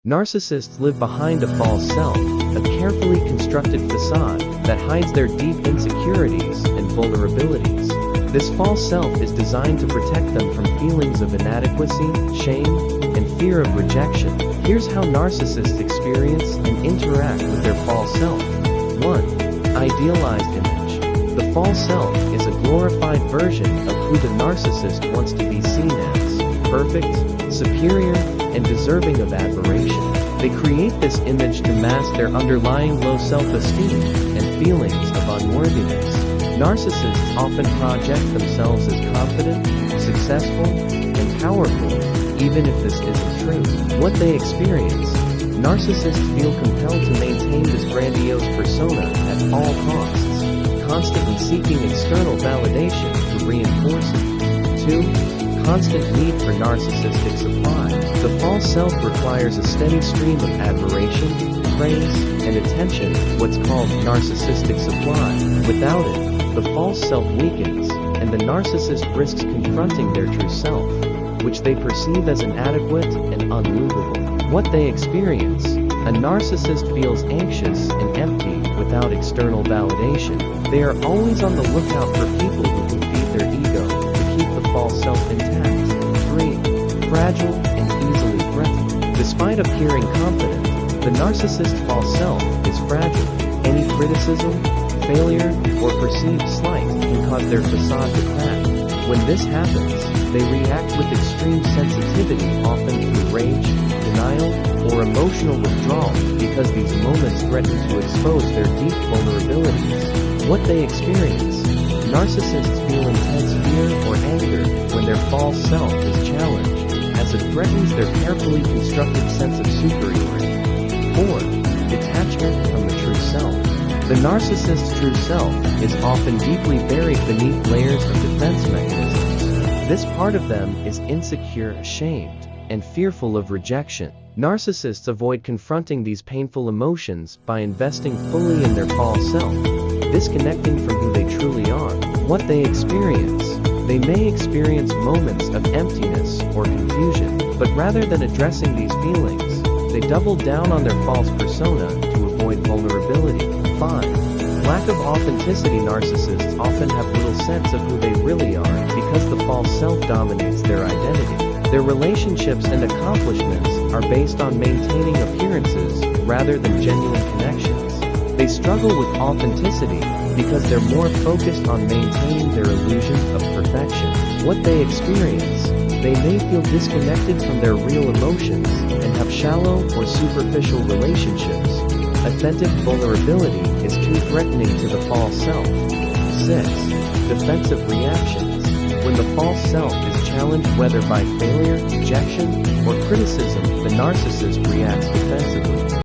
Narcissists live behind a false self, a carefully constructed facade that hides their deep insecurities and vulnerabilities. This false self is designed to protect them from feelings of inadequacy, shame, and fear of rejection. Here's how narcissists experience and interact with their false self. 1. Idealized image. The false self is a glorified version of who the narcissist wants to be seen as: perfect, superior, and deserving of admiration. They create this image to mask their underlying low self-esteem and feelings of unworthiness. Narcissists often project themselves as confident, successful, and powerful, even if this isn't true. What they experience: narcissists feel compelled to maintain this grandiose persona at all costs, constantly seeking external validation to reinforce it. 2. Constant need for narcissistic supply. The false self requires a steady stream of admiration, praise, and attention, what's called narcissistic supply. Without it, the false self weakens, and the narcissist risks confronting their true self, which they perceive as inadequate and unmovable. What they experience: a narcissist feels anxious and empty without external validation. They are always on the lookout for people who can feed their ego to keep the false self intact. 3. Fragile and easily threatened. Despite appearing confident, the narcissist's false self is fragile. Any criticism, failure, or perceived slight can cause their facade to crack. When this happens, they react with extreme sensitivity, often through rage, denial, or emotional withdrawal, because these moments threaten to expose their deep vulnerabilities. What they experience: narcissists feel intense fear or anger when their false self is challenged, as it threatens their carefully constructed sense of superiority. 4. Detachment from the true self. The narcissist's true self is often deeply buried beneath layers of defense mechanisms. This part of them is insecure, ashamed, and fearful of rejection. Narcissists avoid confronting these painful emotions by investing fully in their false self, disconnecting from who they truly are. What they experience: they may experience moments of emptiness or confusion, but rather than addressing these feelings, they double down on their false persona to avoid vulnerability. 5. Lack of authenticity. Narcissists often have little sense of who they really are because the false self dominates their identity. Their relationships and accomplishments are based on maintaining appearances rather than genuine connections. They struggle with authenticity because they're more focused on maintaining their illusion of perfection. What they experience: they may feel disconnected from their real emotions and have shallow or superficial relationships. Authentic vulnerability is too threatening to the false self. 6. Defensive reactions. When the false self is challenged, whether by failure, rejection, or criticism, the narcissist reacts defensively.